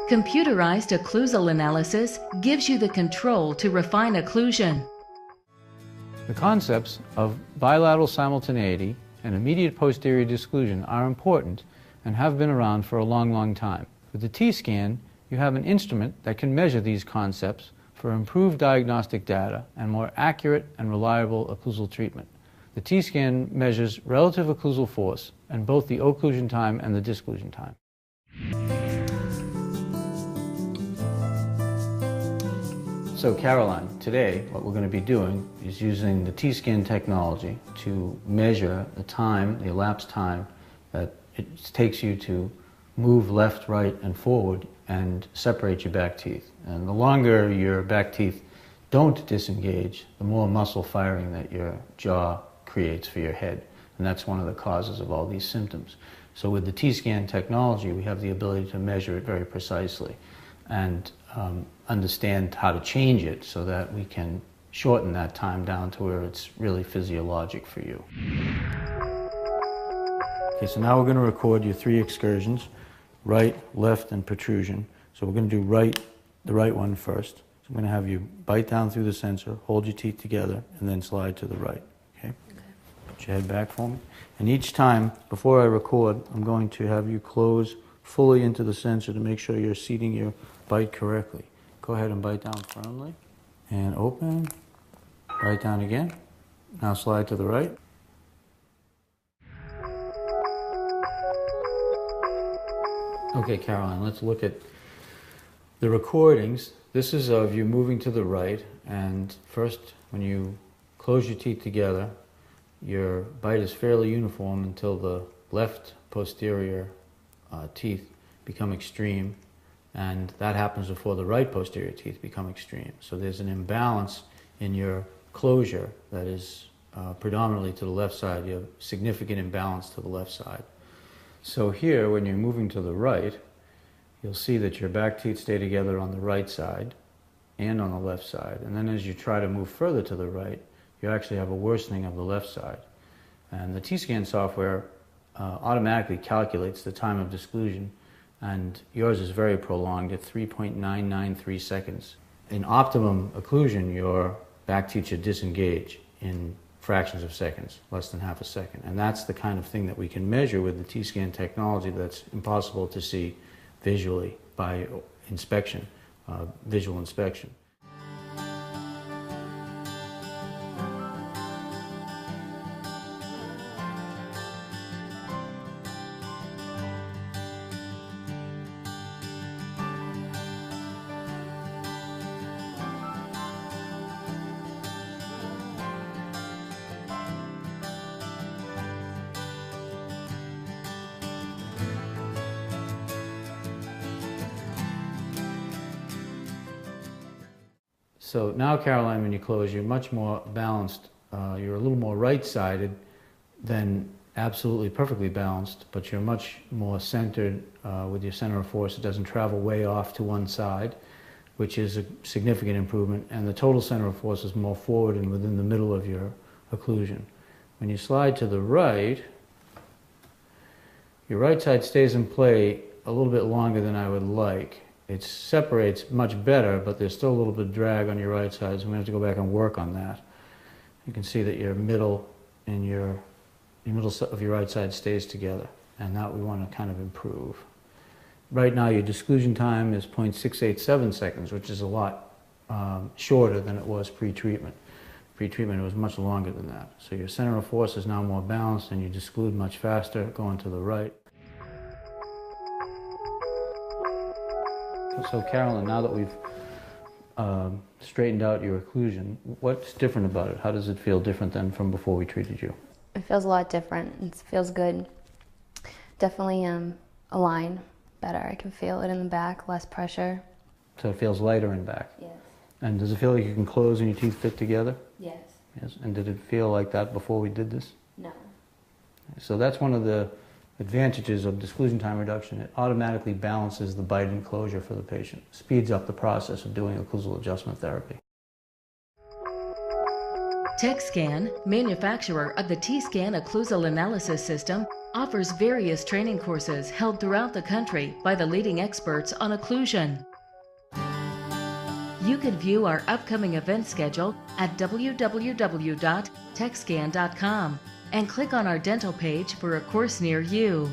Computerized occlusal analysis gives you the control to refine occlusion. The concepts of bilateral simultaneity and immediate posterior disclusion are important and have been around for a long, long time. With the T-scan, you have an instrument that can measure these concepts for improved diagnostic data and more accurate and reliable occlusal treatment. The T-scan measures relative occlusal force and both the occlusion time and the disclusion time. So Caroline, today what we're going to be doing is using the T-scan technology to measure the time, the elapsed time that it takes you to move left, right, and forward and separate your back teeth. And the longer your back teeth don't disengage, the more muscle firing that your jaw creates for your head. And that's one of the causes of all these symptoms. So with the T-scan technology, we have the ability to measure it very precisely and understand how to change it so that we can shorten that time down to where it's really physiologic for you. Okay, so now we're going to record your 3 excursions, right, left, and protrusion. So we're going to do the right one first. So I'm going to have you bite down through the sensor, hold your teeth together, and then slide to the right. Okay? Put your head back for me. And each time, before I record, I'm going to have you close fully into the sensor to make sure you're seating your bite correctly. Go ahead and bite down firmly. And open. Bite down again. Now slide to the right. Okay, Caroline, let's look at the recordings. This is of you moving to the right, and first, when you close your teeth together, your bite is fairly uniform until the left posterior teeth become extreme, and that happens before the right posterior teeth become extreme. So there's an imbalance in your closure that is predominantly to the left side. You have significant imbalance to the left side. So here, when you're moving to the right, you'll see that your back teeth stay together on the right side and on the left side. And then as you try to move further to the right, you actually have a worsening of the left side. And the T-scan software automatically calculates the time of disclusion, and yours is very prolonged at 3.993 seconds. In optimum occlusion, your back teeth should disengage in fractions of seconds, less than half a second. And that's the kind of thing that we can measure with the T-scan technology that's impossible to see visually by inspection, visual inspection. So now, Caroline, when you close, you're much more balanced. You're a little more right-sided than absolutely perfectly balanced, but you're much more centered with your center of force. It doesn't travel way off to one side, which is a significant improvement, and the total center of force is more forward and within the middle of your occlusion. When you slide to the right, your right side stays in play a little bit longer than I would like. It separates much better, but there's still a little bit of drag on your right side, so we have to go back and work on that. You can see that your middle and your middle of your right side stays together, and that we want to kind of improve. Right now, your disclusion time is 0.687 seconds, which is a lot shorter than it was pre-treatment. Pre-treatment, it was much longer than that. So your center of force is now more balanced, and you disclude much faster going to the right. So Carolyn, now that we've straightened out your occlusion, what's different about it? How does it feel different than from before we treated you? It feels a lot different. It feels good. Definitely aligned better. I can feel it in the back, less pressure. So it feels lighter in back? Yes. And does it feel like you can close and your teeth fit together? Yes. Yes. And did it feel like that before we did this? No. So that's one of the advantages of disclusion time reduction. It automatically balances the bite and closure for the patient, speeds up the process of doing occlusal adjustment therapy. TechScan, manufacturer of the T-Scan occlusal analysis system, offers various training courses held throughout the country by the leading experts on occlusion. You can view our upcoming event schedule at www.techscan.com and click on our dental page for a course near you.